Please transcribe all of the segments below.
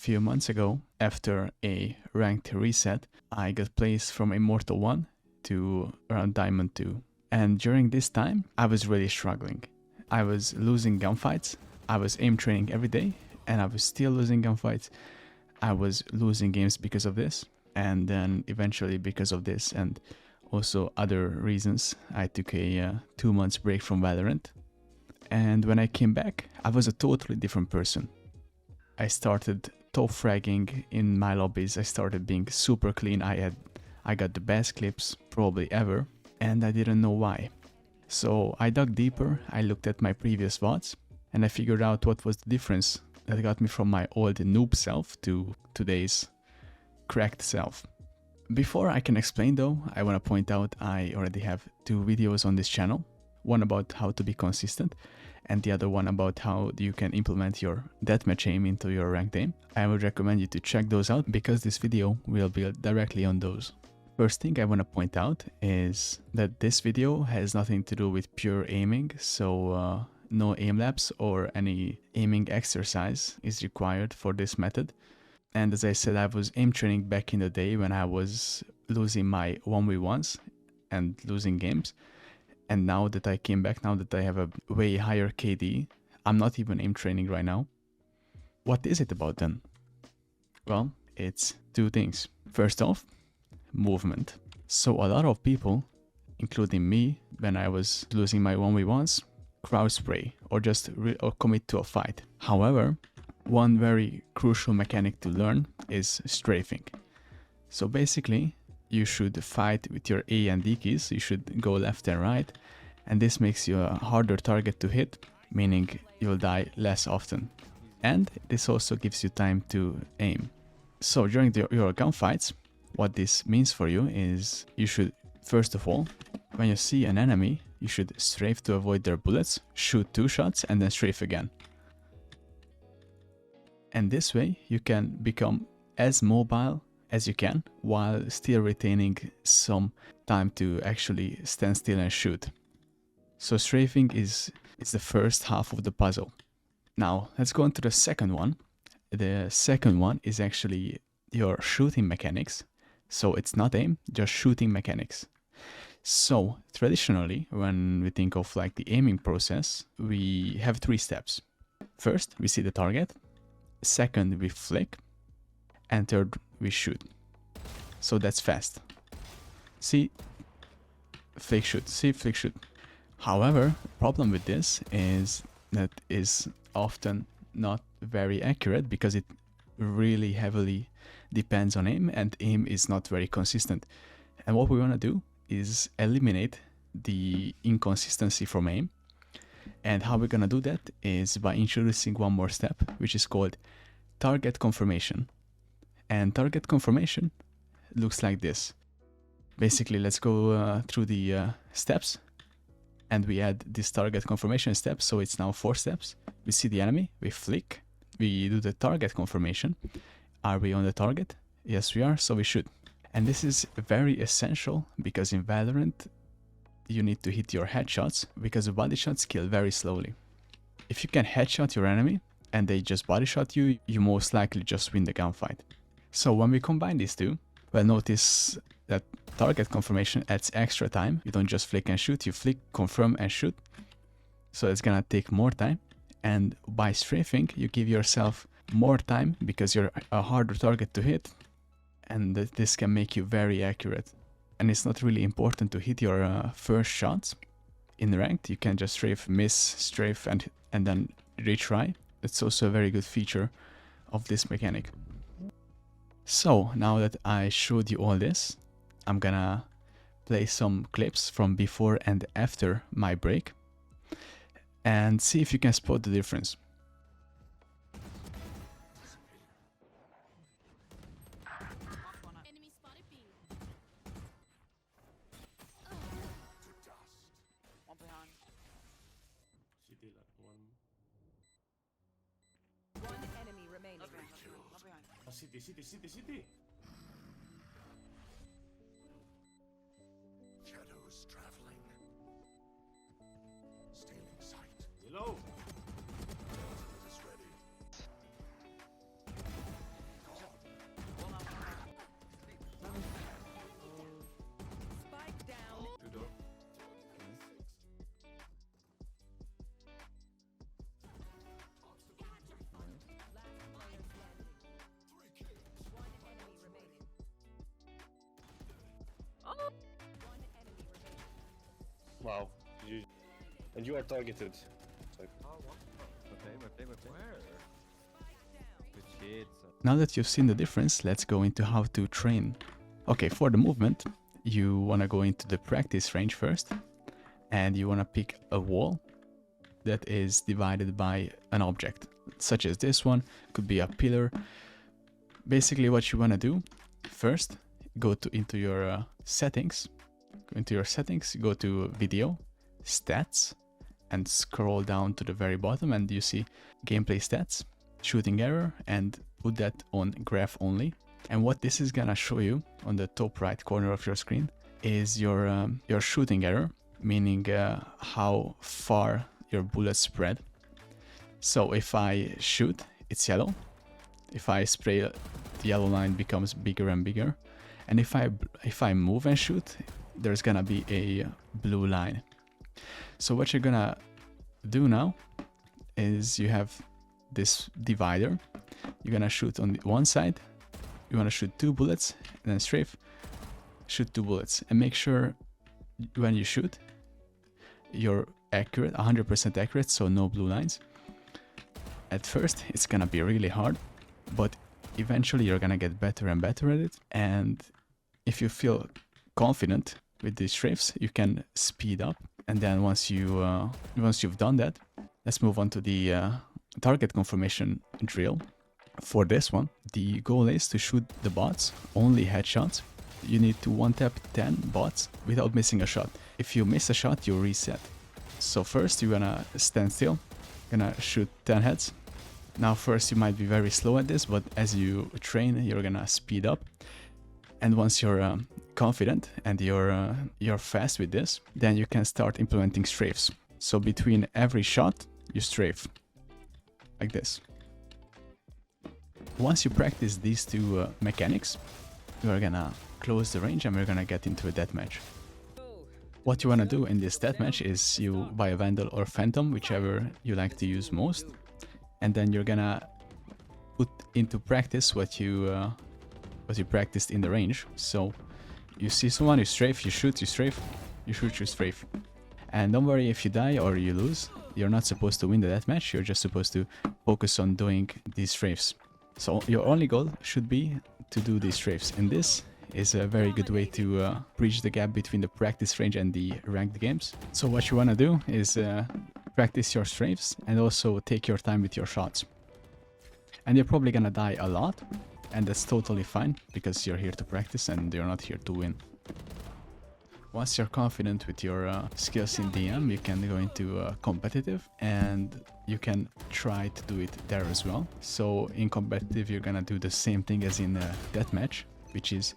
few months ago, after a ranked reset, I got placed from Immortal 1 to around Diamond 2. And during this time, I was really struggling. I was losing gunfights, I was aim training every day, and I was still losing gunfights. I was losing games because of this, and then eventually because of this and also other reasons, I took a 2 months break from Valorant. And when I came back, I was a totally different person. I started top fragging in my lobbies, I started being super clean, I got the best clips probably ever, and I didn't know why. So I dug deeper, I looked at my previous VODs, and I figured out what was the difference that got me from my old noob self to today's cracked self. Before I can explain though, I want to point out I already have 2 videos on this channel. One about how to be consistent, and the other one about how you can implement your deathmatch aim into your ranked aim. I would recommend you to check those out because this video will build directly on those. First thing I want to point out is that this video has nothing to do with pure aiming, so no aim labs or any aiming exercise is required for this method. And as I said, I was aim training back in the day when I was losing my 1v1s and losing games. And now that I came back, now that I have a way higher KD, I'm not even aim training right now. What is it about then? Well, it's 2 things. First off, movement. So a lot of people, including me, when I was losing my 1v1s, crowd spray or just or commit to a fight. However, one very crucial mechanic to learn is strafing. So basically, you should fight with your A and D keys, you should go left and right, and this makes you a harder target to hit, meaning you'll die less often. And this also gives you time to aim. So during your gunfights, what this means for you is you should, first of all, when you see an enemy, you should strafe to avoid their bullets, shoot 2 shots and then strafe again. And this way you can become as mobile as you can while still retaining some time to actually stand still and shoot. So strafing is the first half of the puzzle. Now let's go on to the second one. The second one is actually your shooting mechanics. So it's not aim, just shooting mechanics. So traditionally, when we think of like the aiming process, we have 3 steps. First, we see the target. Second, we flick. And third, we shoot. So that's fast. See, flick, shoot. See, flick, shoot. However, the problem with this is that is often not very accurate because it really heavily depends on aim, and aim is not very consistent. And what we want to do is eliminate the inconsistency from aim. And how we're going to do that is by introducing one more step, which is called target confirmation. And target confirmation looks like this. Basically, let's go through the steps, and we add this target confirmation step. So it's now 4 steps. We see the enemy, we flick, we do the target confirmation. Are we on the target? Yes, we are, so we shoot. And this is very essential because in Valorant, you need to hit your headshots because the body shots kill very slowly. If you can headshot your enemy and they just body shot you, you most likely just win the gunfight. So when we combine these two, well, notice that target confirmation adds extra time. You don't just flick and shoot, you flick, confirm and shoot. So it's gonna take more time. And by strafing, you give yourself more time because you're a harder target to hit. And this can make you very accurate. And it's not really important to hit your first shots. In ranked, you can just strafe, miss, strafe, and then retry. It's also a very good feature of this mechanic. So now that I showed you all this, I'm gonna play some clips from before and after my break and see if you can spot the difference. City. Shadows traveling. Stealing sight. Below. It is ready. Wow. And you are targeted. It's like, Now that you've seen the difference, let's go into how to train. Okay, for the movement, you want to go into the practice range first, and you want to pick a wall that is divided by an object, such as this one, could be a pillar. Basically what you want to do, first, go into your settings, go to video, stats, and scroll down to the very bottom, and you see gameplay stats, shooting error, and put that on graph only. And what this is gonna show you on the top right corner of your screen is your shooting error, meaning how far your bullets spread. So if I shoot, it's yellow. If I spray, the yellow line becomes bigger and bigger. And if I move and shoot, there's gonna be a blue line. So what you're gonna do now is you have this divider. You're gonna shoot on the one side. You wanna shoot 2 bullets and then strafe, shoot 2 bullets, and make sure when you shoot, you're accurate, 100% accurate, so no blue lines. At first, it's gonna be really hard, but eventually you're gonna get better and better at it. And if you feel confident with these strafes, you can speed up. And then once you've done that, let's move on to the target confirmation drill. For this one, the goal is to shoot the bots, only headshots. You need to one-tap 10 bots without missing a shot. If you miss a shot, you reset. So first you're gonna stand still, gonna shoot 10 heads. Now first you might be very slow at this, but as you train, you're gonna speed up. And once you're confident and you're fast with this, then you can start implementing strafes. So between every shot, you strafe, like this. Once you practice these two mechanics, you're gonna close the range and we're gonna get into a deathmatch. What you wanna do in this deathmatch is you buy a Vandal or Phantom, whichever you like to use most, and then you're gonna put into practice what you practiced in the range. So you see someone, you strafe, you shoot, you strafe, you shoot, you strafe. And don't worry if you die or you lose, you're not supposed to win the deathmatch, you're just supposed to focus on doing these strafes. So your only goal should be to do these strafes, and this is a very good way to bridge the gap between the practice range and the ranked games. So what you want to do is practice your strafes and also take your time with your shots. And you're probably gonna die a lot, and that's totally fine because you're here to practice and you're not here to win. Once you're confident with your skills in DM, you can go into competitive and you can try to do it there as well. So in competitive, you're gonna do the same thing as in deathmatch, which is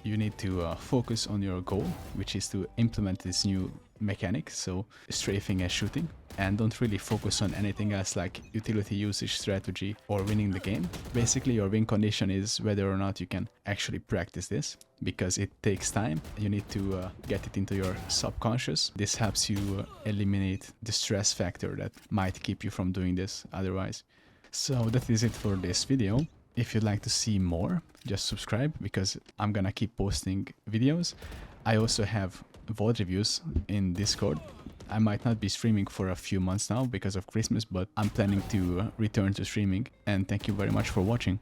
you need to focus on your goal, which is to implement this new mechanic, so strafing and shooting, and don't really focus on anything else like utility usage, strategy, or winning the game. Basically, your win condition is whether or not you can actually practice this, because it takes time. You need to get it into your subconscious. This helps you eliminate the stress factor that might keep you from doing this otherwise. So that is it for this video. If you'd like to see more, just subscribe, because I'm gonna keep posting videos. I also have VOD reviews in Discord. I might not be streaming for a few months now because of Christmas, but I'm planning to return to streaming. And thank you very much for watching.